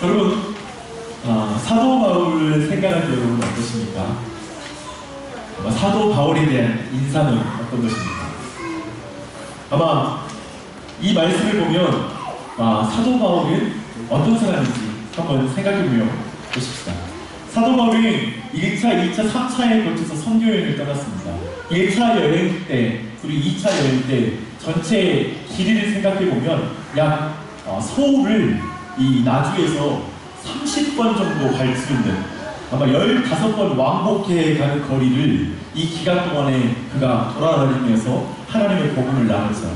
여러분, 사도 바울을 생각할 때 여러분 어떠십니까? 사도 바울에 대한 인상은 어떤 것입니까? 아마 이 말씀을 보면 사도 바울은 어떤 사람인지 한번 생각해보며 보십시다. 사도 바울은 1차, 2차, 3차에 걸쳐서 선교여행을 떠났습니다. 1차 여행 때 그리고 2차 여행 때 전체 길이를 생각해보면 약 서울을 이 나주에서 30번 정도 갈 수 있는 아마 15번 왕복해 가는 거리를 이 기간 동안에 그가 돌아다니면서 하나님의 복음을 나누면서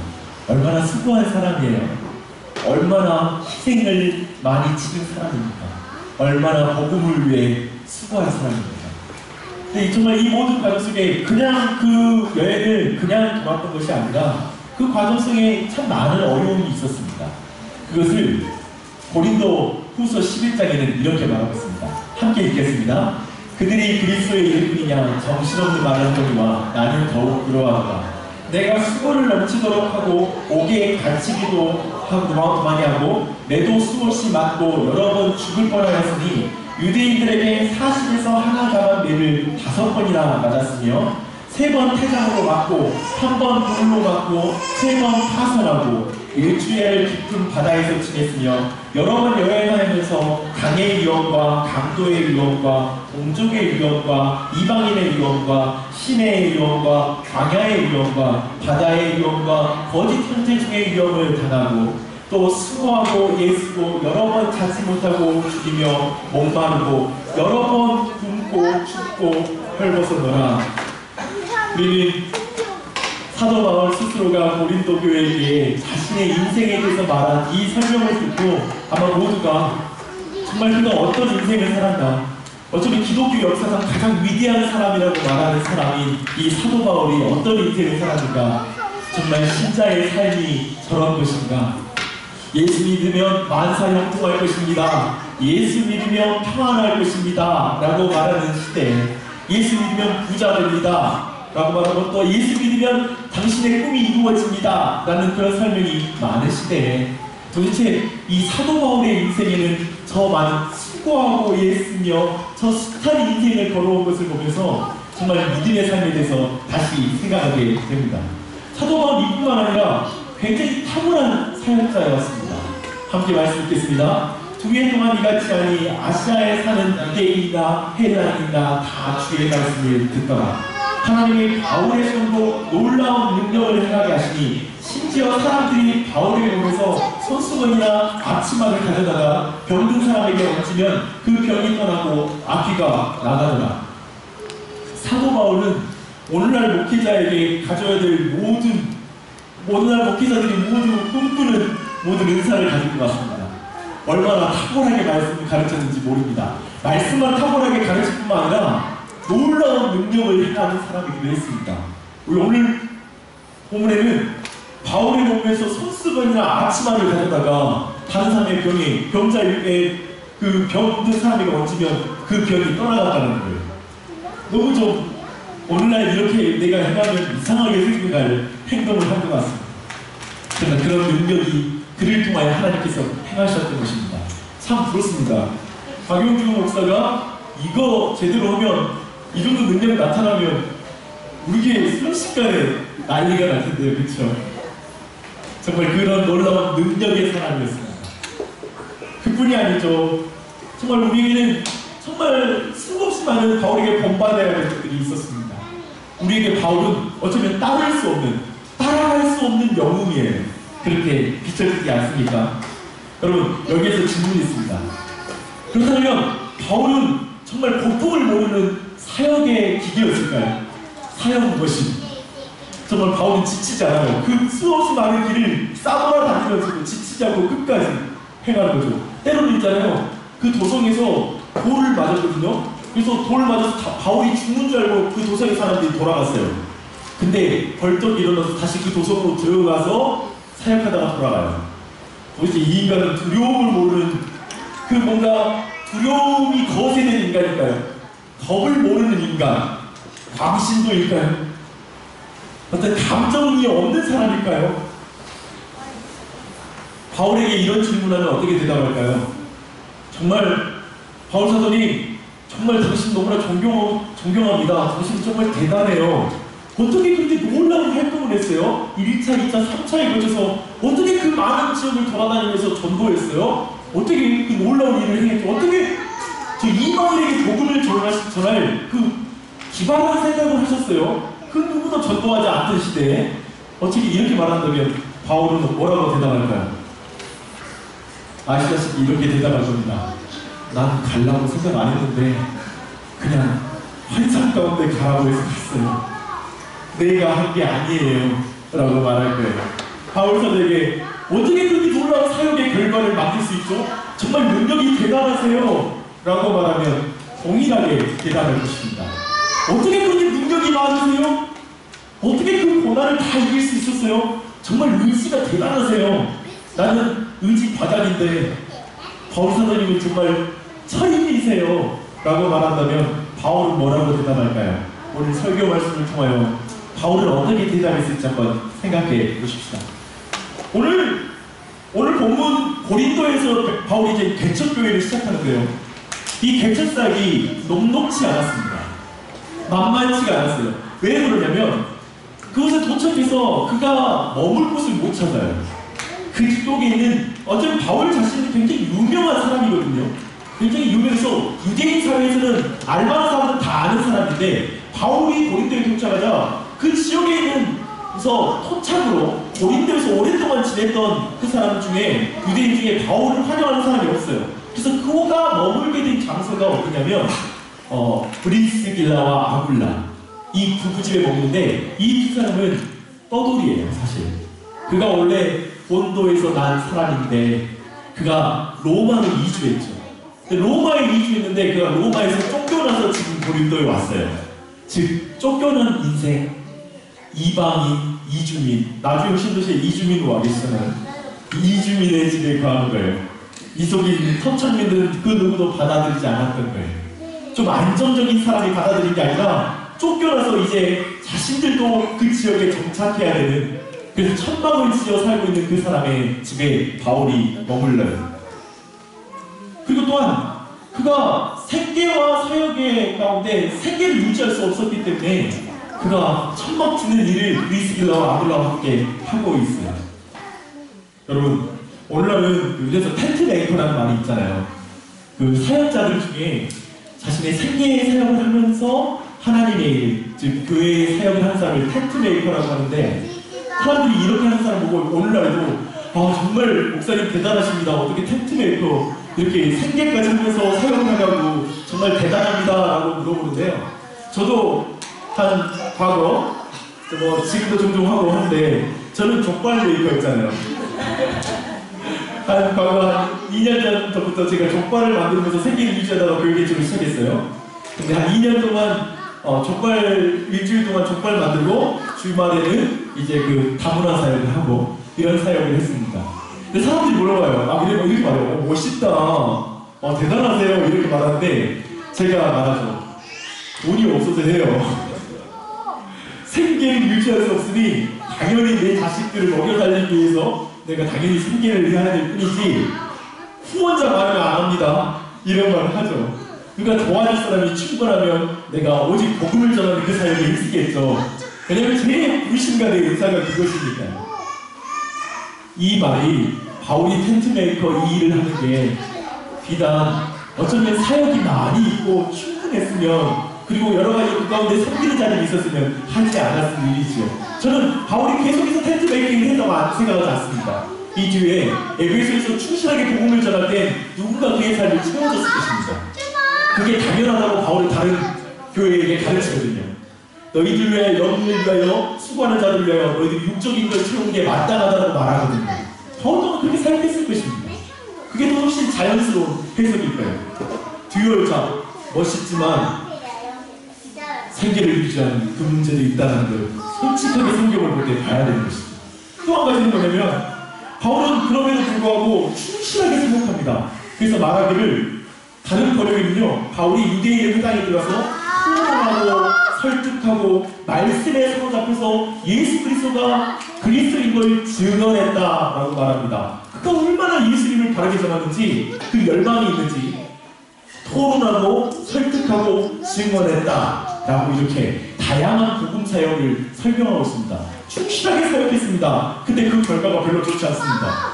얼마나 수고한 사람이에요. 얼마나 희생을 많이 치른 사람입니까? 얼마나 복음을 위해 수고한 사람입니까? 근데 정말 이 모든 과정 속에 그냥 그 여행을 그냥 돌았던 것이 아니라 그 과정 속에 참 많은 어려움이 있었습니다. 그것을 고린도 후서 11장에는 이렇게 말하고 있습니다. 함께 읽겠습니다. 그들이 그리스도의 일꾼이냐 정신없는 말을 하거니와 나는 더욱 부러워하노라. 내가 수고를 넘치도록 하고 옥에 갇히기도 하고 많이 하고 매도 수없이 맞고 여러 번 죽을 뻔하였으니 유대인들에게 40에서 하나 가만 매를 5번이나 맞았으며 3번 태장으로 맞고 1번 돌로 맞고 3번 파선하고 일주일 깊은 바다에서 지냈으며 여러 번 여행하면서 강의 위험과 강도의 위험과 동족의 위험과 이방인의 위험과 시내의 위험과 광야의 위험과 바다의 위험과 거짓 형제 중의 위험을 당하고 또 수고하고 예수고 여러 번 자지 못하고 죽이며 목마르고 여러 번 굶고 춥고 헐벗어노라. 우리는 사도 바울 스스로가 고린도 교회에게 자신의 인생에 대해서 말한 이 설명을 듣고 아마 모두가 정말 그가 어떤 인생을 살았나, 어쩌면 기독교 역사상 가장 위대한 사람이라고 말하는 사람인 이 사도 바울이 어떤 인생을 살았는가, 정말 신자의 삶이 저런 것인가. 예수 믿으면 만사 형통할 것입니다. 예수 믿으면 평안할 것입니다. 라고 말하는 시대에 예수 믿으면 부자 됩니다. 라고 말하고 또 예수 믿으면 당신의 꿈이 이루어집니다. 라는 그런 설명이 많은 시대에 도대체 이 사도 바울의 인생에는 저 많은 수고하고 애쓰며 저 숱한 인생을 걸어온 것을 보면서 정말 믿음의 삶에 대해서 다시 생각하게 됩니다. 사도 바울 이뿐만 아니라 굉장히 탁월한 사역자였습니다. 함께 말씀 듣겠습니다. 2해 동안 이같이 하니 아시아에 사는 유대인이나 헬라인이나 다 주의 말씀을 듣더라. 하나님이 바울의 손으로 놀라운 능력을 행하게 하시니 심지어 사람들이 바울을 보면서 손수건이나 앞치마를 가져다가 병든 사람에게 얹으면 그 병이 떠나고 아기가 나가더라. 사도 바울은 오늘날 목회자에게 가져야 될 오늘날 목회자들이 모두 꿈꾸는 모든 은사를 가진 것 같습니다. 얼마나 탁월하게 말씀을 가르쳤는지 모릅니다. 말씀만 탁월하게 가르칠 뿐만 아니라 놀라운 능력을 행하는 사람이기도 했습니다. 우리 오늘 본문에는 바울의 몸에서 손수건이나 앞치마를 가져다가 다른 사람의 병에 병자의 그 병든 사람에게 얹으면 그 병이 떠나갔다는 거예요. 너무 좀 오늘날 이렇게 내가 행하면 이상하게 생각할 행동을 한 것 같습니다. 그러나 그런 능력이 그를 통하여 하나님께서 행하셨던 것입니다. 참 부럽습니다. 박용준 목사가 이거 제대로 하면 이 정도 능력이 나타나면 우리에게 순식간에 난리가 날 텐데요. 그렇죠? 정말 그런 놀라운 능력의 사람이었습니다. 그뿐이 아니죠. 정말 우리에게는 정말 수없이 많은 바울에게 본받아야 할 것들이 있었습니다. 우리에게 바울은 어쩌면 따라갈 수 없는 영웅이에요. 그렇게 비춰지지 않습니까? 여러분, 여기에서 질문이 있습니다. 그렇다면 바울은 정말 고통을 모르는 사역의 기계였을까요? 사역은 무엇이? 정말 바울은 지치지 않아요. 그 수없이 많은 길을 싸돌아다니면서도 지치지 않고 끝까지 행하는 거죠. 때로는 있잖아요. 그 도성에서 돌을 맞았거든요. 그래서 돌을 맞아서 바울이 죽는 줄 알고 그 도성의 사람들이 돌아갔어요. 근데 벌떡 일어나서 다시 그 도성으로 들어가서 사역하다가 돌아가요. 도대체 이 인간은 두려움을 모르는 그 뭔가 두려움이 거세된 인간일까요? 겁을 모르는 인간, 광신도일까요? 어떤 감정이 없는 사람일까요? 바울에게 이런 질문하면 어떻게 대답할까요? 정말 바울 사도님 정말 당신 너무나 존경합니다. 당신 정말 대단해요. 어떻게 그렇게 놀라운 활동을 했어요? 1차, 2차, 3차에 걸쳐서 어떻게 그 많은 지역을 돌아다니면서 전도했어요? 어떻게 그 놀라운 일을 행했죠? 어떻게 저 이방인에게 복음을 전할 그 기발한 생각을 하셨어요? 그 누구도 전도하지 않던 시대에 어떻게 이렇게 말한다면 바울은 뭐라고 대답할까요? 아시다시피 이렇게 대답할 겁니다. 난 가려고 생각 안 했는데 그냥 환상 가운데 가라고 해서 했어요. 내가 한 게 아니에요 라고 말할 거예요. 바울 사도에게 어떻게 그렇게 놀라운 사역의 결과를 만들 수 있죠? 정말 능력이 대단하세요 라고 말하면 동일하게 대답할 것입니다. 어떻게 그렇게 능력이 많으세요? 어떻게 그 고난을 다 이길 수 있었어요? 정말 의지가 대단하세요. 나는 의지 바닥인데 바울 사도님은 정말 철인이세요 라고 말한다면 바울은 뭐라고 대답할까요? 오늘 설교 말씀을 통하여 바울은 어떻게 대답했을지 한번 생각해 보십시다. 오늘 본문 고린도에서 바울이 이제 개척교회를 시작하는 거예요. 이 개척사역이 녹록치 않았습니다. 만만치가 않았어요. 왜 그러냐면 그곳에 도착해서 그가 머물 곳을 못 찾아요. 그쪽에 있는 어쩌면 바울 자신이 굉장히 유명한 사람이거든요. 굉장히 유명해서 유대인 사회에서는 알만한 사람들은 다 아는 사람인데 바울이 고린도에 도착하자 그 지역에 있는 그래서 토착으로 고린도에서 오랫동안 지냈던 그 사람 중에 유대인 중에 바울을 환영하는 사람이 없어요. 그래서 그가 머물게 된 장소가 어디냐면 브리스길라와 아굴라 이 부부집에 머무는데 이 두 사람은 떠돌이에요. 사실 그가 원래 본도에서 난 사람인데 그가 로마로 이주했죠. 로마에 이주했는데 그가 로마에서 쫓겨나서 지금 고린도에 왔어요. 즉 쫓겨난 인생, 이방인, 이주민, 나중에 신도시에 이주민으로 와 계시잖아요. 이주민의 집에 거하는 거예요. 이 속에 있는 토착민들은 그 누구도 받아들이지 않았던 거예요. 좀 안정적인 사람이 받아들인 게 아니라 쫓겨나서 이제 자신들도 그 지역에 정착해야 되는, 그래서 천막을 지어 살고 있는 그 사람의 집에 바울이 머물러요. 그리고 또한 그가 생계와 사역의 가운데 생계를 유지할 수 없었기 때문에 그가 천막 짓는 일을 브리스길라와 아굴라와 함께 하고 있어요. 여러분, 오늘날은 요새서 텐트 메이커라는 말이 있잖아요. 그 사역자들 중에 자신의 생계의 사역을 하면서 하나님의 일, 즉 교회의 사역을 하는 사람을 텐트 메이커라고 하는데, 사람들이 이렇게 하는 사람 보고 오늘날에도 정말 목사님 대단하십니다. 어떻게 텐트 메이커 이렇게 생계까지 하면서 사역을 하냐고 정말 대단합니다 라고 물어보는데요. 저도 한 과거, 지금도 종종 하고 하는데, 저는 족발 메이커였잖아요. 한 과거 한 2년 전부터 제가 족발을 만들면서 생계를 유지하다가 교회 개척을 시작했어요. 근데 한 2년 동안 일주일 동안 족발 만들고 주말에는 이제 그 다문화 사역을 하고 이런 사역을 했습니다. 근데 사람들이 물어봐요. 이렇게 말해요. 멋있다. 대단하세요. 이렇게 말하는데 제가 말하죠. 돈이 없어서 해요. 생계를 유지할 수 없으니 당연히 내 자식들을 먹여 살리기 위해서 내가 당연히 생계를 해야 될 뿐이지 후원자 많으면 안 합니다. 이런 말을 하죠. 그러니까 도와줄 사람이 충분하면 내가 오직 복음을 전하는 그 사역에 있겠죠. 왜냐면 제 불신과 내 의사가 그것이니까요. 이 말이 바울이 텐트메이커 이 일을 하는 게 비단 어쩌면 사역이 많이 있고 충분했으면, 그리고 여러 가지 그 가운데 섬기는 자들이 있었으면 하지 않았을 일이죠. 저는 바울이 계속해서 텐트메이킹을 했다고 생각하지 않습니다. 이 뒤에 에베소에서 충실하게 복음을 전할 때 누군가 그의 삶을 채워줬을 것입니다. 그게 당연하다고 바울은 다른 교회에게 가르치거든요. 너희들 위하여, 영혼을 위하여, 수고하는 자들을 위하여 너희들이 육적인 걸 채우는 게 마땅하다고 말하거든요. 바울도 그렇게 사역했을 것입니다. 그게 더 훨씬 자연스러운 해석일 거예요. 듀얼자, 멋있지만 생계를 유지하는 그 문제도 있다는 걸 솔직하게 성경을 볼 때 봐야 되는 것이죠. 또 한 가지는 뭐냐면 바울은 그럼에도 불구하고 충실하게 생각합니다. 그래서 말하기를, 다른 번역에는요, 바울이 유대인의 회당에 들어가서 후원하고 설득하고 말씀에 사로잡혀서 예수 그리스도가 그리스도인 걸 증언했다라고 말합니다. 그가 얼마나 예수님을 바르게 전하는지, 그 열망이 있는지 토론하고 설득하고 증언했다 라고 이렇게 다양한 복음 사역을 설명하고 있습니다. 충실하게 사역했습니다. 근데 그 결과가 별로 좋지 않습니다.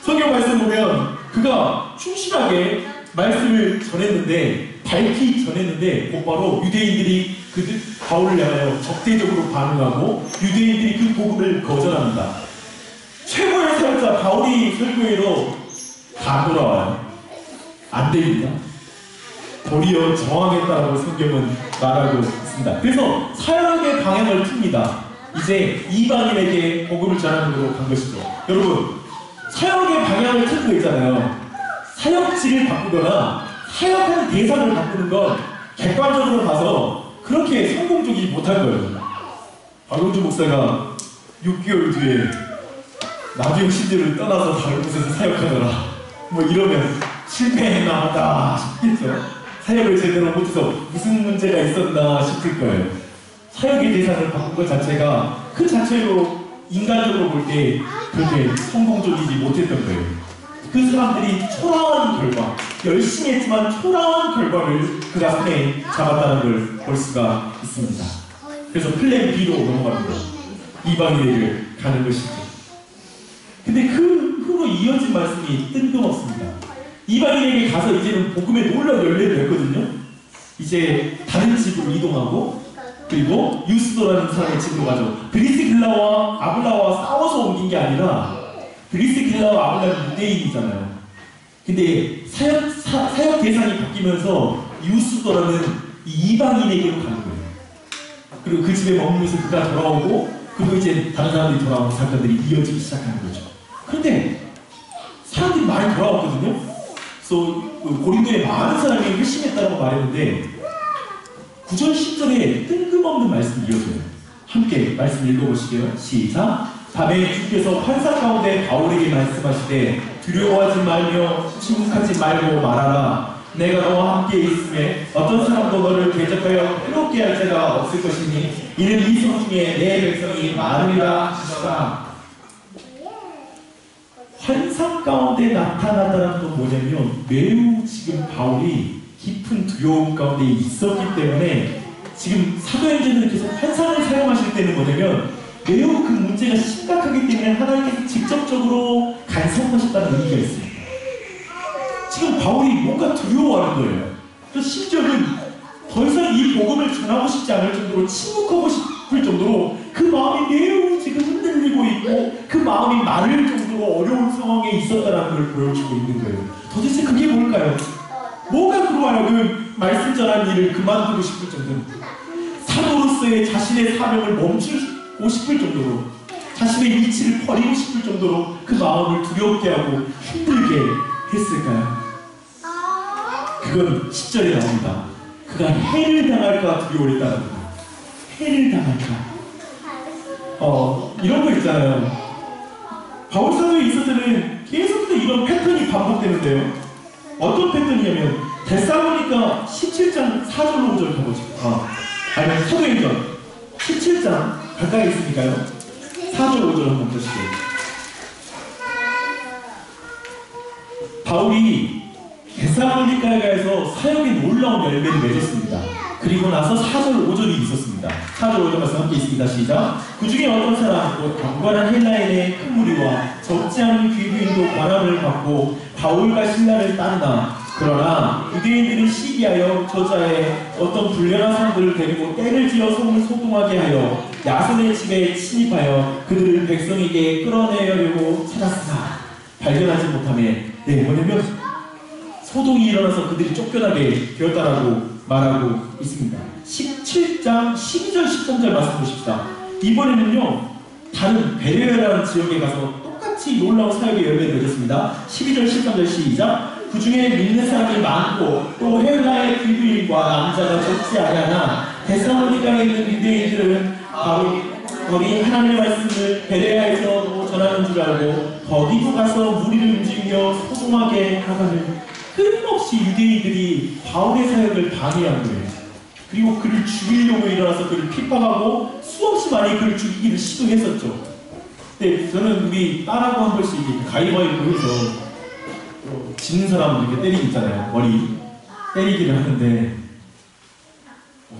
성경 말씀 보면 그가 충실하게 말씀을 전했는데, 밝히 전했는데 곧바로 유대인들이 그 바울을 향하여 적대적으로 반응하고 유대인들이 그 복음을 거절합니다. 최고의 사역자 바울이 설교회로 다 돌아와요. 안 됩니다. 도리어 저항했다라고 성경은 말하고 있습니다. 그래서 사역의 방향을 틉니다. 이제 이방인에게 복음을 전하는 걸로 간 것이죠. 여러분, 사역의 방향을 틀고 있잖아요. 사역지를 바꾸거나 사역하는 대상을 바꾸는 건 객관적으로 봐서 그렇게 성공적이지 못할 거예요. 박용주 목사가 6개월 뒤에 나비용 신들을 떠나서 다른 곳에서 사역하더라 뭐 이러면 실패했나 보다 싶겠죠. 사역을 제대로 못해서 무슨 문제가 있었나 싶을 거예요. 사역의 대상을 바꾼 것 자체가 그 자체로 인간적으로 볼 때 그렇게 성공적이지 못했던 거예요. 그 사람들이 초라한 결과, 열심히 했지만 초라한 결과를 그가 손에 잡았다는 걸 볼 수가 있습니다. 그래서 플랜 B로 넘어갑니다. 이방인에게 가는 것이죠. 근데 그 후로 이어진 말씀이 뜬금없습니다. 이방인에게 가서 이제는 복음의 놀라운 열매를 맺거든요. 이제 다른 집으로 이동하고, 그리고 유스도라는 사람의 집으로 가죠. 브리스길라와 아굴라와 싸워서 옮긴 게 아니라, 브리스길라와 아굴라는 유대인이잖아요. 근데 사역 대상이 바뀌면서 유스도라는 이 이방인에게로 가는 거예요. 그리고 그 집에 머물면서 그가 돌아오고, 그리고 이제 다른 사람들이 돌아오고 사건들이 이어지기 시작하는 거죠. 그런데 사람들이 많이 돌아왔거든요. 그래서 고린도에 많은 사람이 회심했다고 말했는데 9절 10절에 뜬금없는 말씀이 이어져요. 함께 말씀 읽어보시게요. 시작. 밤에 주께서 환상 가운데 바울에게 말씀하시되 두려워하지 말며 침묵하지 말고 말하라. 내가 너와 함께 있음에 어떤 사람도 너를 대적하여 해롭게 할 자가 없을 것이니 이는 이 성 중에 내 백성이 많으리라 하시라. 환상 가운데 나타나다는 건 뭐냐면 매우 지금 바울이 깊은 두려움 가운데 있었기 때문에 지금 사도행전을 계속 환상을 사용하실 때는 뭐냐면 매우 그 문제가 심각하기 때문에 하나님께서 직접적으로 간섭하셨다는 의미가 있습니다. 지금 바울이 뭔가 두려워하는 거예요. 그래서 심지어는 더 이상 이 복음을 전하고 싶지 않을 정도로 침묵하고 싶을 정도로 그 마음이 매우 지금 흔들리고 있고 그 마음이 마를 정도로 어려운 상황에 있었다는 걸 보여주고 있는 거예요. 도대체 그게 뭘까요? 뭐가 그로 하여금 말씀 전한 일을 그만두고 싶을 정도로, 사도로서의 자신의 사명을 멈추고 싶을 정도로, 자신의 위치를 버리고 싶을 정도로 그 마음을 두렵게 하고 힘들게 했을까요? 그건 10절에 나옵니다. 그가 해를 당할까 두려워했다는 거예요. 해를 당할까. 이런 거 있잖아요. 바울 사도에 있어서는 계속해서 이런 패턴이 반복되는데요. 어떤 패턴이냐면 데살로니가 17장 4절로 5절 가보죠. 아니면 사도행전 17장 가까이 있으니까요. 4절 5절 한번 보시게요. 바울이 데살로니가에 가서 사역의 놀라운 열매를 맺었습니다. 그리고 나서 4절 5절이 있었습니다. 4절 5절 말씀 함께 있습니다. 시작. 그 중에 어떤 사람 곧 경건한 헬라인의 큰 무리와 적지 않은 귀부인도 권함을 받고 바울과 신라를 따르나 그러나 유대인들은 시기하여 저자의 어떤 불량한 사람들을 데리고 때를 지어 성을 소동하게 하여 야손의 집에 침입하여 그들을 백성에게 끌어내려고 찾았으나 발견하지 못하며 뭐냐면 소동이 일어나서 그들이 쫓겨나게 되었다라고 말하고 있습니다. 17장 12절 13절 말씀 보십시다. 이번에는요 다른 베레아라는 지역에 가서 똑같이 놀라운 사역의 열매를 맺었습니다. 12절 13절 시작. 그 중에 믿는 사람이 많고 또 헬라의 귀부인과 남자가 적지 않으나 데살로니가에 있는 유대인들은 거기 하나님의 말씀을 베레아에서 전하는 줄 알고 거기도 가서 무리를 움직여 소동하게 하거늘 끊임없이 유대인들이 바울의 사역을 방해한 거예요. 그리고 그를 죽이려고 일어나서 그를 핍박하고 수없이 많이 그를 죽이기를 시도했었죠. 근데 저는 우리 딸하고 한 번씩 가위바위보 해서 지는 사람은 이렇게 때리기 있잖아요. 머리 때리기를 하는데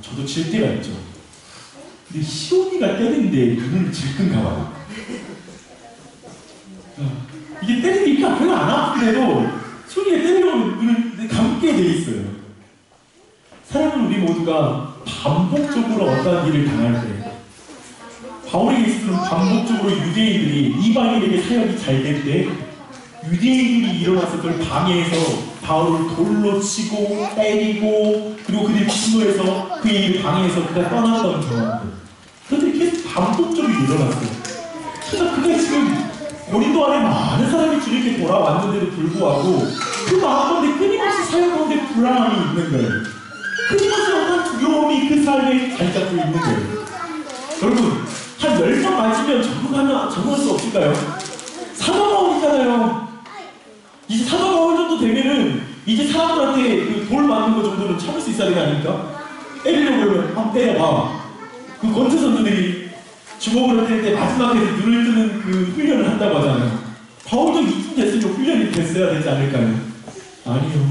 저도 질 때가 있죠. 근데 시온이가 때리는데 눈을 질끈가 봐요. 이게 때리니까 별로 안 아픈데도 시온이가 때리려면 눈을 감게 돼 있어요. 사람은 우리 모두가 반복적으로 어떠한 일을 당할 때 바울에게 있어서는 반복적으로 유대인들이 이방인에게 사역이 잘 될 때 유대인들이 일어나서 그걸 방해해서 바울을 돌로 치고 때리고 그리고 그들이 분노해서 그의 일을 방해해서 그가 떠났던 경험들. 그런데 계속 반복적으로 일어났어요. 그래서 그가 지금 고린도 안에 많은 사람이 주님께 돌아왔는데도 불구하고 그 마음 가운데 끊임없이 사역 가운데 불안함이 있는 거예요. 끊임없이 어떤 두려움이 그 삶에 자리 잡고 있는 거예요. 여러분, 한 10번 맞으면 적응할 수 없을까요? 사도 바울이잖아요. 이제 사도 바울 정도 되면은 이제 사람들한테 그 돌 맞는 거 정도는 참을 수 있어야 되지 않습니까? 때리려고 그러면 한번 때려봐. 그 권투 선수들이 주먹으로 때릴 때 마지막에 눈을 뜨는 그 훈련을 한다고 하잖아요. 바울도 이쯤 됐으면 훈련이 됐어야 되지 않을까요? 아니요.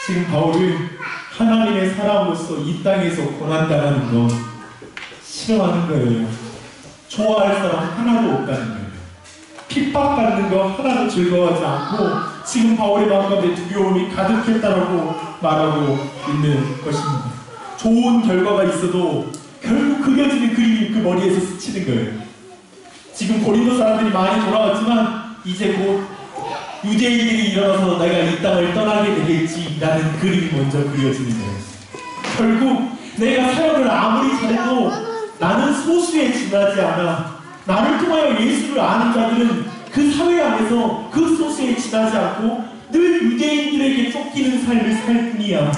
지금 바울은 하나님의 사람으로서 이 땅에서 고난당하는 거 싫어하는 거예요. 좋아할 사람 하나도 없다는 거예요. 핍박받는 거 하나도 즐거워하지 않고 지금 바울의 마음 가운데 두려움이 가득했다라고 말하고 있는 것입니다. 좋은 결과가 있어도 결국 그려지는 그림이 그 머리에서 스치는 거예요. 지금 고린도 사람들이 많이 돌아왔지만 이제 곧 유대인들이 일어나서 내가 이 땅을 떠나게 되겠지라는 그림이 먼저 그려지는 거예요. 결국 내가 사역을 아무리 잘해도 나는 소수에 지나지 않아. 나를 통하여 예수를 아는 자들은 그 사회 안에서 그 소수에 지나지 않고 늘 유대인들에게 쫓기는 삶을 살 뿐이야.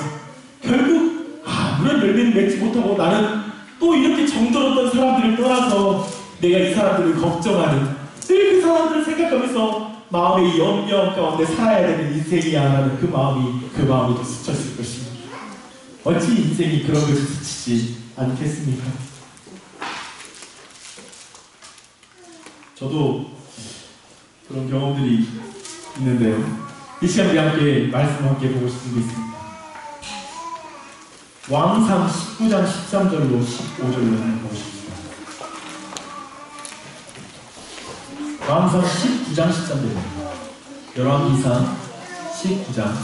결국 아무런 열매는 맺지 못하고 나는 또 이렇게 정들었던 사람들을 떠나서 내가 이 사람들을 걱정하는 늘 그 사람들을 생각하면서 마음의 염려 가운데 살아야 되는 인생이야 라는 그 마음이 또 스쳤을 것입니다. 어찌 인생이 그런 것을 스치지 않겠습니까? 저도 그런 경험들이 있는데요. 이 시간 우리 함께 말씀을 함께 보고 싶은 게 있습니다. 왕상 19장 13절로 15절로 보고 싶습니다. 왕상 19장 13절입니다. 열왕기상 19장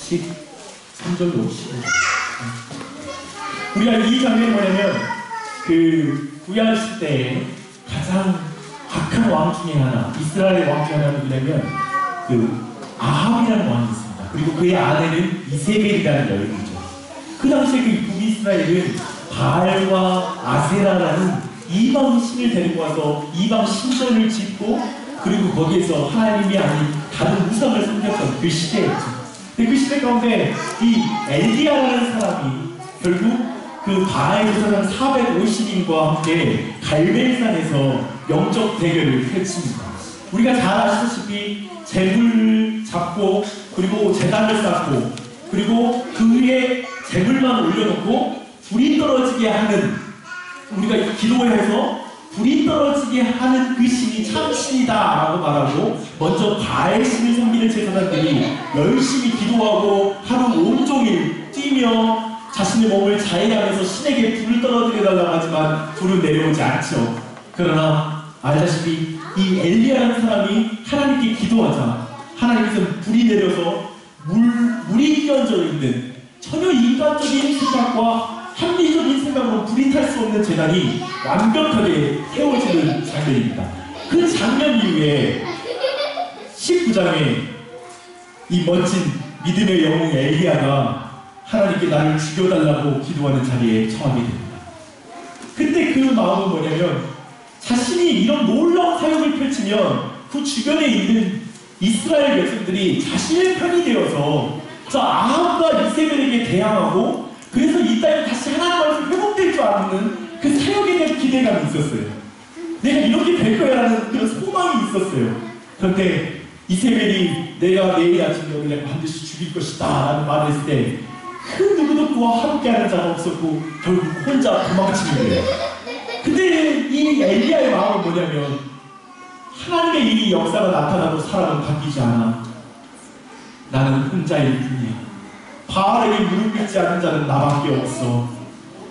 13절로 15절. 우리가 이 장면이 뭐냐면 그 구약 시대에 가장 악한 왕 중에 하나, 이스라엘의 왕 중에 하나는 누구냐면 그 아합이라는 왕이 있습니다. 그리고 그의 아내는 이세벨이라는 여인이죠. 그 당시에 그 북이스라엘은 바알과 아세라라는 이방 신을 데리고 와서 이방 신전을 짓고 그리고 거기에서 하나님이 아닌 다른 우상을 섬겼던 그 시대였죠. 근데 그 시대 가운데 이 엘리야라는 사람이 결국 그 바알 우상 450인과 함께 갈멜산에서 영적 대결을 펼칩니다. 우리가 잘 아시다시피 재물을 잡고 그리고 제단을 쌓고 그리고 그 위에 재물만 올려놓고 불이 떨어지게 하는 우리가 기도해서 불이 떨어지게 하는 그 신이 참신이다 라고 말하고 먼저 바알 신을 섬기는 제사장들이 열심히 기도하고 하루 온종일 뛰며 자신의 몸을 자해하면서 신에게 불을 떨어뜨려 달라고 하지만 불은 내려오지 않죠. 그러나 알다시피 이 엘리야라는 사람이 하나님께 기도하자 하나님께서 불이 내려서 물이 끼얹어 있는 전혀 인간적인 생각과 합리적인 생각으로 불이 탈 수 없는 재단이 완벽하게 세워지는 장면입니다. 그 장면 이후에 19장에 이 멋진 믿음의 영웅 엘리야가 하나님께 나를 죽여달라고 기도하는 자리에 처하게 됩니다. 그때 그 마음은 뭐냐면 자신이 이런 놀라운 사역을 펼치면 그 주변에 있는 이스라엘 백성들이 자신의 편이 되어서 저 아합과 이세벨에게 대항하고 그래서 이 땅이 다시 하나님 말씀 회복될 줄 아는 그 사역에 대한 기대감이 있었어요. 내가 이렇게 될 거야라는 그런 소망이 있었어요. 그런데 이세벨이 내가 내일 아침에 너희를 반드시 죽일 것이다 라는 말을 했을 때 그 누구도 그와 함께하는 자가 없었고 결국 혼자 도망치는 거예요. 근데 이 엘리야의 마음은 뭐냐면 하나님의 일이 역사가 나타나도 사람은 바뀌지 않아. 나는 혼자일 뿐이야. 바알에게 무릎 꿇지 않은 자는 나밖에 없어.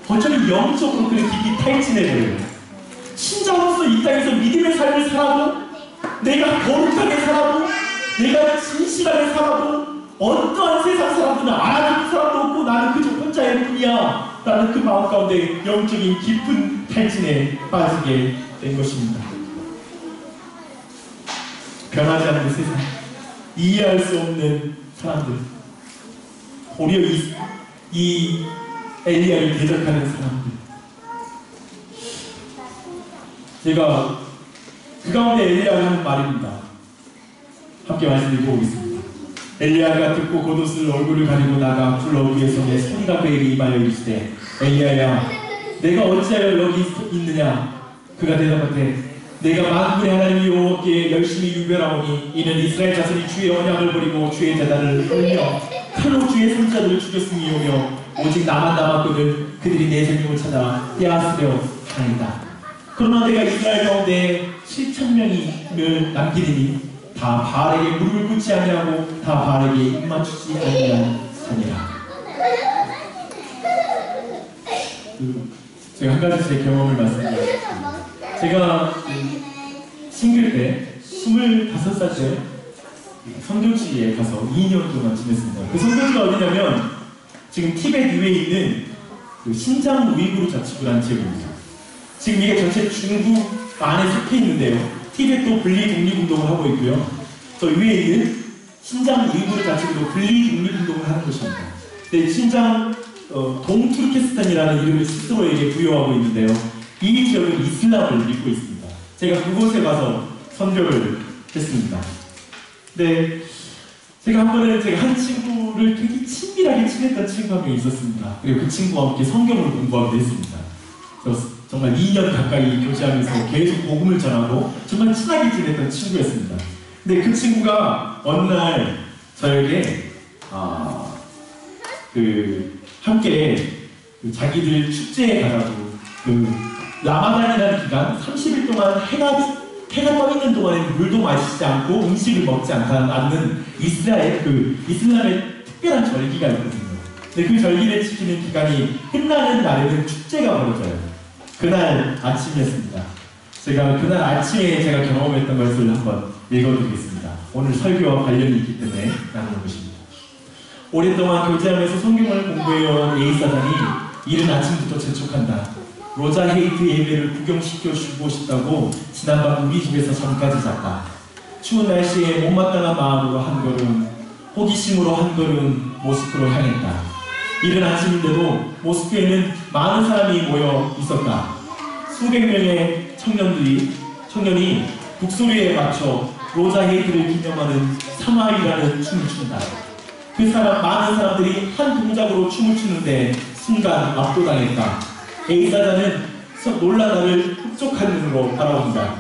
어쩌면 영적으로 그를 깊이 탈진해버려요. 신자로서 이 땅에서 믿음의 삶을 살아도, 내가 거룩하게 살아도, 내가 진실하게 살아도 어떠한 세상 사람들은 알아주는 사람도 없고 나는 그저 혼자일 뿐이야 라는 그 마음 가운데 영적인 깊은 탈진에 빠지게 된 것입니다. 변하지 않는 세상, 이해할 수 없는 사람들, 오히려 이 엘리야를 대적하는 사람들. 제가 그 가운데 엘리야가 하는 말입니다. 함께 말씀드리고 오겠습니다. 엘리야가 듣고 겉옷을 얼굴을 가리고 나가 불러 위에 성에 손과 그에게 임하여 이르시되, 엘리야야, 내가 어찌하여 여기 있느냐? 그가 대답하되, 내가 만군의 하나님 여호와께 열심히 유별하오니 이는 이스라엘 자손이 주의 언약을 버리고 주의 제단을 헐며 칼로 주의 선지자들을 죽였음이오며 오직 나만 남았거든 그들이 내 생명을 찾아 빼앗으려 하나이다. 그러나 내가 이스라엘 가운데 7,000명을 남기리니 다 바알에게 무릎을 꿇지 아니하고 다 바알에게 입 맞추지 아니하니라. 제가 한 가지 제 경험을 말씀드리겠습니다. 제가 싱글 때 25살 때 선교지에 가서 2년 동안 지냈습니다. 그 선교지가 어디냐면 지금 티베트 위에 있는 그 신장 우이구르 자치구라는 지역입니다. 지금 이게 전체 중국 안에 속해 있는데요. 티베트도 분리 독립운동을 하고 있고요. 저 위에 있는 신장 우이구르 자치구도 분리 독립운동을 하는 것입니다. 네, 신장 동투르키스탄이라는 이름을 스스로에게 부여하고 있는데요. 이 지역은 이슬람을 믿고 있습니다. 제가 그곳에 가서 선교를 했습니다. 네, 제가 한 번은 제가 한 친구를 되게 친밀하게 친했던 친구 한 명 있었습니다. 그리고 그 친구와 함께 성경을 공부하기도 했습니다. 그래서 정말 2년 가까이 교제하면서 계속 복음을 전하고 정말 친하게 지냈던 친구였습니다. 근데 그 친구가 어느 날 저에게 함께 자기들 축제에 가자고, 라마단이라는 기간 30일 동안 해가 떠 있는 동안에 물도 마시지 않고 음식을 먹지 않는 이슬람의 특별한 절기가 있거든요. 근데 그 절기를 지키는 기간이 끝나는 날에는 축제가 벌어져요. 그날 아침이었습니다. 제가 그날 아침에 제가 경험했던 것을 한번 읽어드리겠습니다. 오늘 설교와 관련이 있기 때문에 나누는 것입니다. 오랫동안 교제하면서 성경을 공부해온 에이사단이 이른 아침부터 재촉한다. 로자 헤이트 예배를 구경시켜주고 싶다고 지난밤 우리 집에서 잠까지 잤다. 추운 날씨에 못마땅한 마음으로 한 걸음, 호기심으로 한 걸음 모스크로 향했다. 이른 아침인데도 모스크에는 많은 사람이 모여 있었다. 수백 명의 청년이 북소리에 맞춰 로자 헤이트를 기념하는 사마이라는 춤을 춘다. 많은 사람들이 한 동작으로 춤을 추는데 순간 압도당했다. 에이사자는 놀라 나를 흡족한 눈으로 바라본다.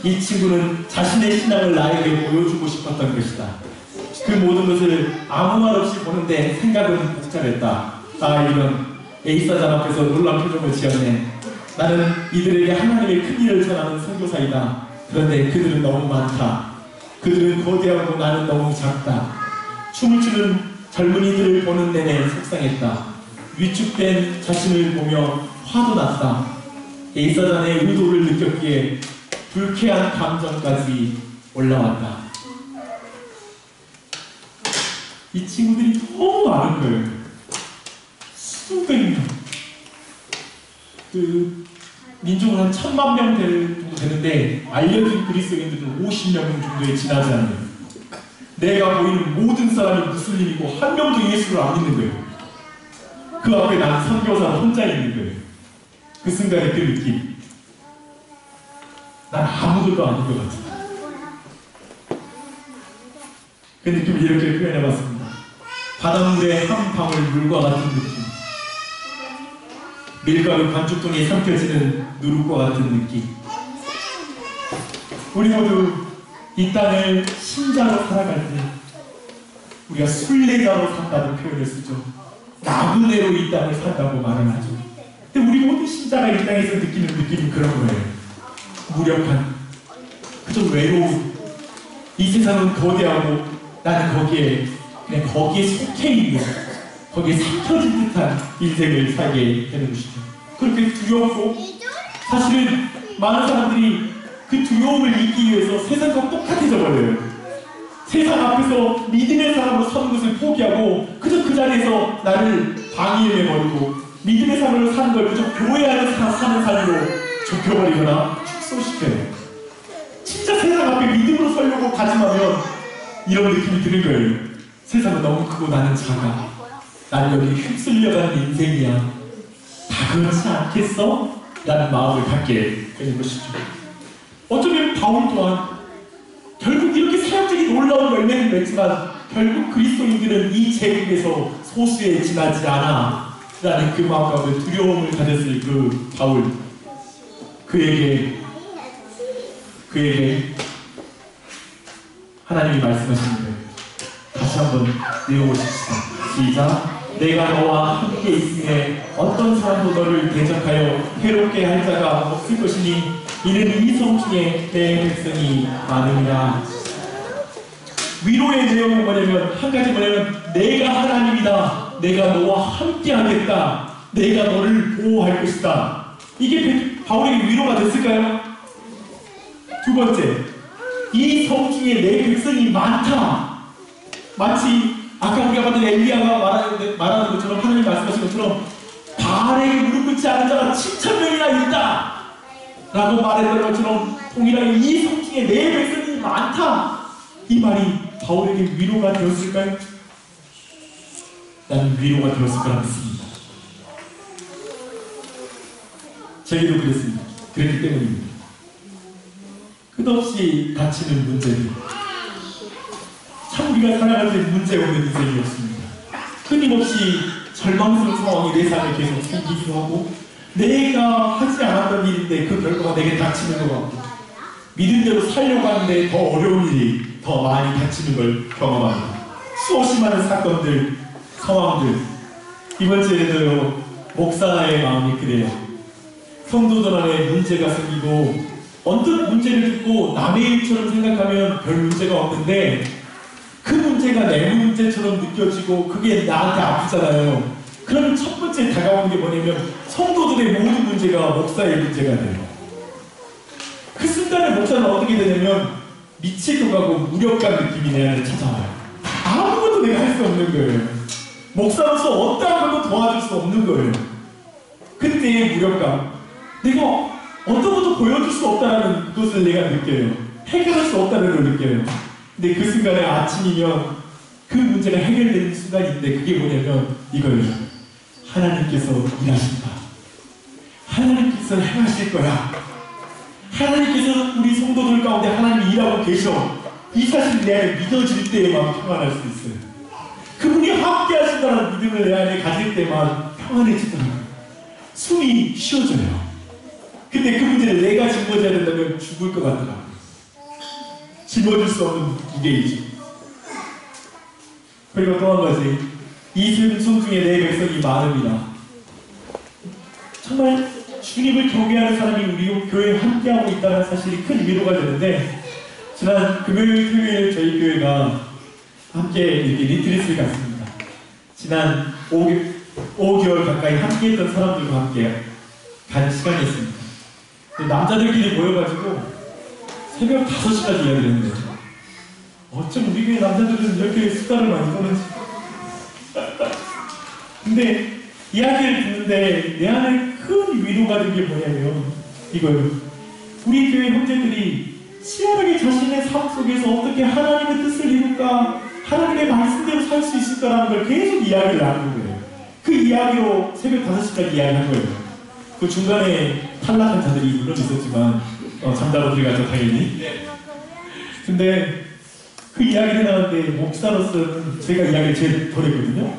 이 친구는 자신의 신앙을 나에게 보여주고 싶었던 것이다. 그 모든 것을 아무 말 없이 보는데 생각은 복잡했다. 이런 에이사자 앞에서 놀란 표정을 지었네. 나는 이들에게 하나님의 큰 일을 전하는 선교사이다. 그런데 그들은 너무 많다. 그들은 거대하고 나는 너무 작다. 춤을 추는 젊은이들을 보는 내내 속상했다. 위축된 자신을 보며 화도 났다. 에이사단의 의도를 느꼈기에 불쾌한 감정까지 올라왔다. 이 친구들이 너무 많은 거예요. 수백 명. 민족은 한 1,000만 명 정도 되는데 알려진 그리스도인들은 50명 정도에 지나지 않아요. 내가 보이는 모든 사람이 무슬림이고 한 명도 예수를 안 믿는 거예요. 그 앞에 난 선교사 혼자 있는 거예요. 그 순간에 그 느낌. 난 아무것도 아닌 것 같아. 그 느낌을 이렇게 표현해봤습니다. 바닷물에 한 방울 물과 같은 느낌. 밀가루 반죽통에 삼켜지는 누룩과 같은 느낌. 우리 모두 이 땅을 신자로 살아갈 때 우리가 순례자로 산다는 표현을 쓰죠. 나그네로 이 땅을 산다고 말을 하죠. 근데 우리 모든 신자가 이 땅에서 느끼는 느낌이 그런 거예요. 무력한, 그저 좀 외로운, 이 세상은 거대하고 나는 그냥 거기에 속해 있는, 거기에 삭혀진 듯한 인생을 살게 되는 것이죠. 그렇게 두렵고, 사실은 많은 사람들이 그 두려움을 잊기 위해서 세상과 똑같아져 버려요. 세상 앞에서 믿음의 사람으로 사는 것을 포기하고 그저 그 자리에서 나를 방해해버리고 믿음의 삶으로 사는 걸 그저 교회 안에서 사는 삶으로 좁혀버리거나 축소시켜요. 진짜 세상 앞에 믿음으로 서려고 다짐하면 이런 느낌이 드는 거예요. 세상은 너무 크고 나는 작아. 나는 여기 휩쓸려가는 인생이야. 다 그렇지 않겠어? 라는 마음을 갖게 되는 것이죠. 어쩌면 바울 또한 결국 이렇게 사역적인 놀라운 열매를 맺지만 결국 그리스도인들은 이 제국에서 소수에 지나지 않아 라는 그 마음 가운데 두려움을 가졌을 그 바울, 그에게 하나님이 말씀하시는데 다시 한번 읽어보십시다. 시작. 내가 너와 함께 있음에 어떤 사람도 너를 대적하여 해롭게 할 자가 없을 것이니 이는 이 성중에 내 백성이 많으니라. 위로의 내용은 뭐냐면, 한 가지 뭐냐면, 내가 하나님이다. 내가 너와 함께 하겠다. 내가 너를 보호할 것이다. 이게 바울에게 위로가 됐을까요? 두 번째, 이 성중에 내 백성이 많다. 마치 아까 우리가 봤던 엘리야가 말하는 것처럼, 하나님 말씀하신 것처럼 바알에게 무릎 꿇지 않은 자가 7,000명이나 있다 라고 말했던 것처럼 동일하게 이 성중에 내 백성이 많다. 이 말이 바울에게 위로가 되었을까요? 나는 위로가 되었을 거라 믿습니다. 저희도 그랬습니다. 그랬기 때문입니다. 끝없이 닥치는 문제들, 참 우리가 살아갈 때 문제 없는 인생이 없습니다. 끊임없이 절망스러운 상황이 내 삶에 계속 생기기도 하고, 내가 하지 않았던 일인데 그 결과가 내게 닥치는 것 같고, 믿은 대로 살려고 하는데 더 어려운 일이 더 많이 닥치는 걸 경험합니다. 수없이 많은 사건들, 상황들. 이번 주에도요, 목사의 마음이 그래요. 성도들 안에 문제가 생기고 언뜻 문제를 듣고 남의 일처럼 생각하면 별 문제가 없는데 그 문제가 내 문제처럼 느껴지고 그게 나한테 아프잖아요. 그러면 첫 번째 다가오는 게 뭐냐면 성도들의 모든 문제가 목사의 문제가 돼요. 그 순간에 목사는 어떻게 되냐면 미치고 가고 무력감 느낌이 내 안에 찾아와요. 아무것도 내가 할 수 없는 거예요. 목사로서 어떠한 것도 도와줄 수 없는 거예요. 그때의 무력감, 내가 어떤 것도 보여줄 수 없다는 것을 내가 느껴요. 해결할 수 없다는 걸 느껴요. 근데 그 순간에 아침이면 그 문제가 해결되는 순간인데 그게 뭐냐면 이거예요. 하나님께서 일하신다. 하나님께서 행하실 거야. 하나님께서 우리 성도들 가운데 하나님이 일하고 계셔. 이 사실이 내 안에 믿어질 때에만 평안할 수 있어요. 그분이 함께 하신다는 믿음을 내 안에 가질 때만 평안해지더라고요. 숨이 쉬어져요. 근데 그 문제를 내가 짊어져야 된다면 죽을 것 같더라고요. 짊어질 수 없는 무게이죠. 그리고 또 한 가지, 이 성중 중에 내 백성이 많습니다. 정말 주님을 경외하는 사람이 우리 교회에 함께하고 있다는 사실이 큰 위로가 되는데, 지난 금요일, 토요일 저희 교회가 함께 이렇게 리트릿을 갔습니다. 지난 5개월 가까이 함께했던 사람들과 함께 가는 시간이었습니다. 남자들끼리 모여가지고 새벽 5시까지 이야기를 했는데 어쩜 우리 교회 남자들은 이렇게 수다를 많이 떠는지. 근데 이야기를 듣는데 내 안에 큰 위로가 된 게 뭐냐면 이거예요. 우리 교회 형제들이 치열하게 자신의 삶 속에서 어떻게 하나님의 뜻을 이룰까, 하나님의 말씀대로 살 수 있을까라는 걸 계속 이야기를 나누는 거예요. 그 이야기로 새벽 5시까지 이야기한 거예요. 그 중간에 탈락한 자들이 물론 있었지만 잠자고 들어갔죠 당연히. 근데 그 이야기를 나왔는데 목사로서는 제가 이야기를 제일 덜 했거든요.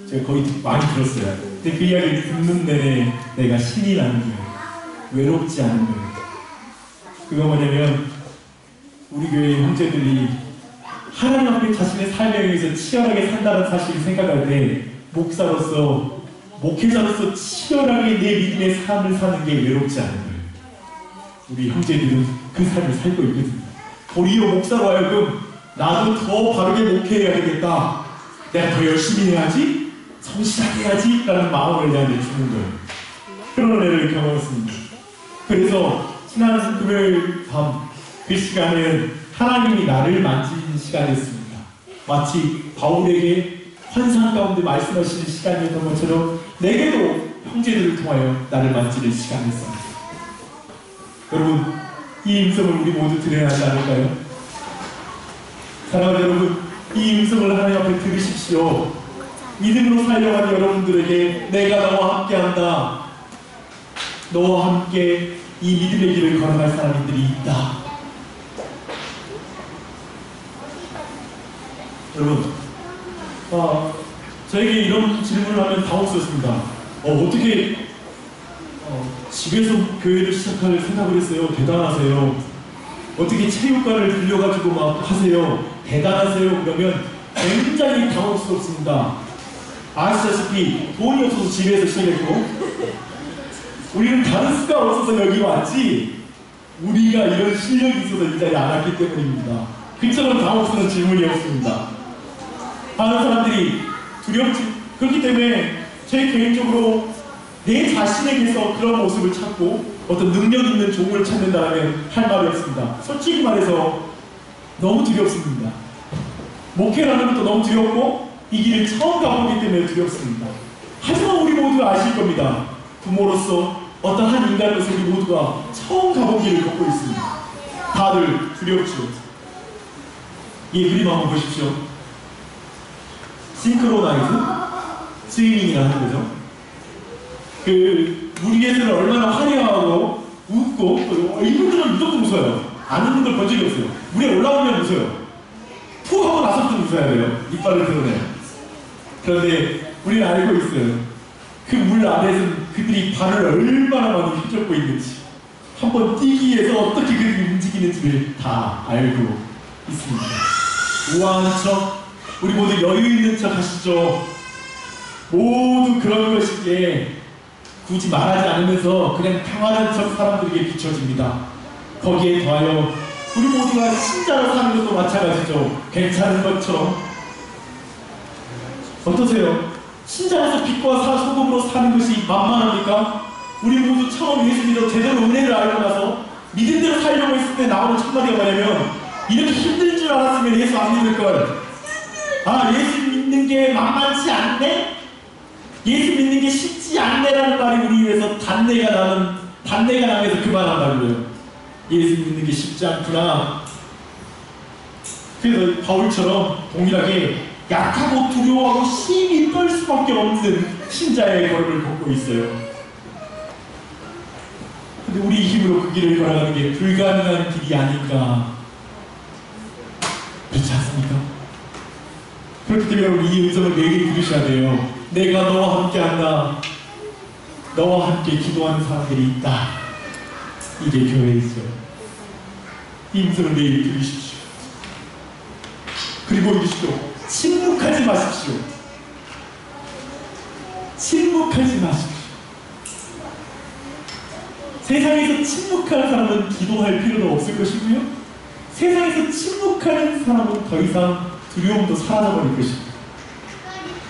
제가 거의 많이 들었어요. 근데 그 이야기를 듣는 내내 내가 신이 나는 거예요. 외롭지 않은 거예요. 그거 뭐냐면 우리 교회 형제들이 하나님 앞에 자신의 삶에 의해서 치열하게 산다는 사실을 생각할 때 목사로서, 목회자로서 치열하게 내 믿음의 삶을 사는 게 외롭지 않은 거예요. 우리 형제들은 그 삶을 살고 있거든요. 도리어 목사로 하여금 나도 더 바르게 목회해야 되겠다. 내가 더 열심히 해야지, 성실하게 해야지 라는 마음을 내한테 주는 거예요. 그런 애를 경험했습니다. 그래서 지난 금요일 밤 그 시간은 하나님이 나를 만지는 시간이었습니다. 마치 바울에게 환상 가운데 말씀하시는 시간이었던 것처럼 내게도 형제들을 통하여 나를 만지는 시간이었습니다. 여러분, 이 음성을 우리 모두 들어야 하지 않을까요? 사랑하는 여러분, 이 음성을 하나님 앞에 들으십시오. 믿음으로 살려가는 여러분들에게 내가 너와 함께한다. 너와 함께 이 믿음의 길을 걸어갈 사람들이 있다. 여러분, 저에게 이런 질문을 하면 당혹스럽습니다. 어떻게 집에서 교회를 시작할 생각을 했어요? 대단하세요. 어떻게 체육관을 빌려가지고 막 하세요? 대단하세요. 그러면 굉장히 당혹스럽습니다. 아시다시피 돈이 없어서 집에서 시작했고, 우리는 다른 수가 없어서 여기 왔지, 우리가 이런 실력이 있어서 이 자리에 안 왔기 때문입니다. 그처럼 당혹스러운 질문이 없습니다. 많은 사람들이 두렵지. 그렇기 때문에 제 개인적으로 내 자신에게서 그런 모습을 찾고 어떤 능력 있는 종을 찾는다면 할 말이 없습니다. 솔직히 말해서 너무 두렵습니다. 목회라는 것도 너무 두렵고 이 길을 처음 가보기 때문에 두렵습니다. 하지만 우리 모두 아실 겁니다. 부모로서 어떤 한 인간으로서 우리 모두가 처음 가본 길을 걷고 있습니다. 다들 두렵죠. 이 그림 한번 보십시오. 싱크로나이즈 스위밍이라는 거죠. 물 위에서는 얼마나 화려하고 웃고, 이분들은 무조건 웃어요. 안 웃는 걸 본 적이 없어요. 물에 올라오면 웃어요. 푸 하고 나서부터 웃어야 돼요. 이빨을 드러내요. 그런데 우리는 알고 있어요. 그 물 안에서는 그들이 발을 얼마나 많이 휘젓고 있는지, 한번 뛰기 위해서 어떻게 그들이 움직이는지를 다 알고 있습니다. 우아한 척, 우리 모두 여유 있는 척 하시죠. 모두 그런 것이기에 굳이 말하지 않으면서 그냥 평안한 척 사람들에게 비춰집니다. 거기에 더하여 우리 모두가 신자로 사는 것도 마찬가지죠. 괜찮은 것처럼. 어떠세요? 신자로서 빛과 소금으로 사는 것이 만만합니까? 우리 모두 처음 예수 믿어 제대로 은혜를 알고 나서 믿은 대로 살려고 했을 때 나오는 첫마디가 뭐냐면, 이렇게 힘든 줄 알았으면 예수 안 믿을걸. 예수 믿는 게 만만치 않네? 예수 믿는 게 쉽지 않네라는 말이 우리 입에서 단내가 나면서 그만한다고요. 예수 믿는 게 쉽지 않구나. 그래서 바울처럼 동일하게 약하고 두려워하고 심히 떨 수밖에 없는 신자의 걸음을 걷고 있어요. 근데 우리 힘으로 그 길을 걸어가는 게 불가능한 길이 아닌가. 그렇지 않습니까? 그렇기 때문에 우리 이 음성을 매일 들으셔야 돼요. 내가 너와 함께 한다. 너와 함께 기도하는 사람들이 있다. 이게 교회이죠. 이 음성을 매일 들으십시오. 그리고 이러시죠. 침묵하지 마십시오. 침묵하지 마십시오. 세상에서 침묵하는 사람은 기도할 필요도 없을 것이고요. 세상에서 침묵하는 사람은 더 이상 두려움도 사라져버릴 것입니다.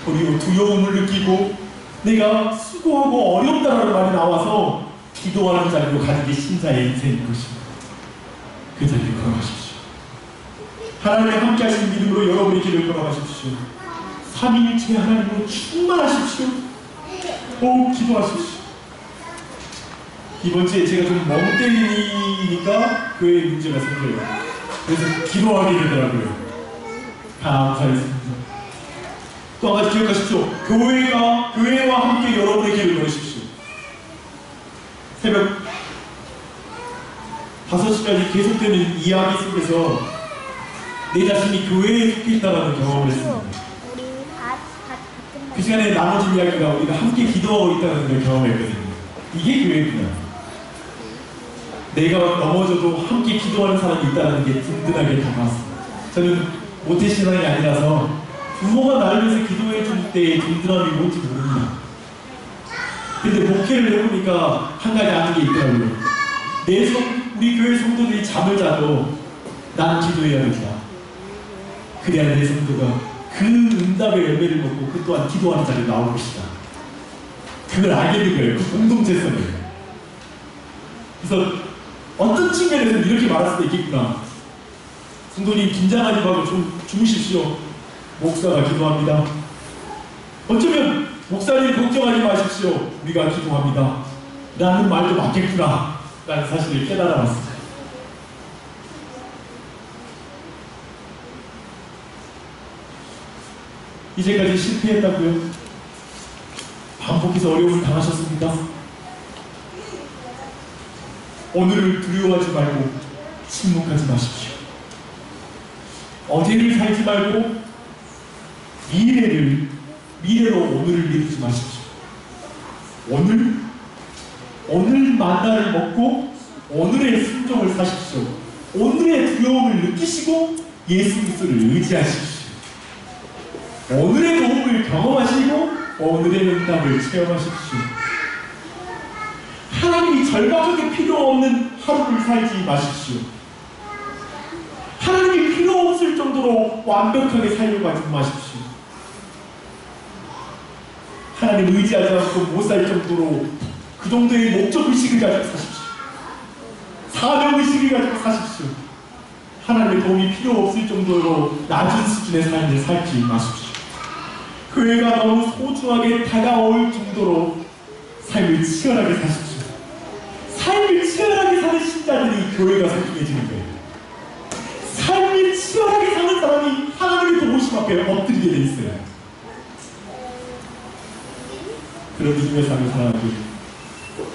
그리고 두려움을 느끼고 내가 수고하고 어렵다라는 말이 나와서 기도하는 자리로 가는 게 신자의 인생인 것입니다. 그 자리를 걸어가십시오. 하나님의 함께 하신 믿음으로 여러분의 길을 걸어가십시오. 삼위일체 하나님으로 충만하십시오. 기도하십시오. 이번 주에 제가 좀 멍 때리니까 교회에 문제가 생겨요. 그래서 기도하게 되더라고요. 감사했습니다. 또 한 가지 기억하십시오. 교회와 함께 여러분의 길을 걸으십시오. 새벽 5시까지 계속되는 이야기 속에서 내 자신이 교회에 속해 있다는 경험을 했습니다. 그 시간에 나머진 이야기가 우리가 함께 기도하고 있다는 걸 경험했거든요. 이게 교회구나. 내가 넘어져도 함께 기도하는 사람이 있다는 게 든든하게 다가왔습니다. 저는 모태신앙이 아니라서 부모가 나를 위해서 기도해 줄 때의 든든함이 뭔지 모릅니다. 근데 목회를 해보니까 한 가지 아는 게 있더라고요. 우리 교회 성도들이 잠을 자도 난 기도해야 된다. 그래야 내 성도가 그 응답의 열매를 먹고 그 또한 기도하는 자리에 나올 것이다. 그걸 알게 된 거예요. 그 공동체성을. 그래서 어떤 측면에서는 이렇게 말할 수도 있겠구나. 성도님 긴장하지 말고 좀 주무십시오. 목사가 기도합니다. 어쩌면 목사님 걱정하지 마십시오. 우리가 기도합니다. 라는 말도 맞겠구나. 라는 사실을 깨달아봤습니다. 이제까지 실패했다고요? 반복해서 어려움을 당하셨습니다. 오늘을 두려워하지 말고 침묵하지 마십시오. 어제를 살지 말고 미래로 오늘을 미루지 마십시오. 오늘 만나를 먹고 오늘의 순종을 사십시오. 오늘의 두려움을 느끼시고 예수 그리스도를 의지하십시오. 오늘의 도움을 경험하시고 오늘의 응답을 체험하십시오. 하나님이 절박하게 필요 없는 하루를 살지 마십시오. 하나님이 필요 없을 정도로 완벽하게 살려고 하지 마십시오. 하나님 의지하지 않고 못 살 정도로 그 정도의 목적의식을 가지고 사십시오. 사명의식을 가지고 사십시오. 하나님의 도움이 필요 없을 정도로 낮은 수준의 삶을 살지 마십시오. 교회가 너무 소중하게 다가올 정도로 삶을 치열하게 사십시오. 삶을 치열하게 사는 신자들이 교회가 소중해지는 거예요. 삶을 치열하게 사는 사람이 하나님의 도우심 앞에 엎드리게 돼 있어요. 그런 믿음의 삶을 살아가길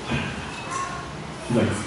바랍니다. 기도하겠습니다.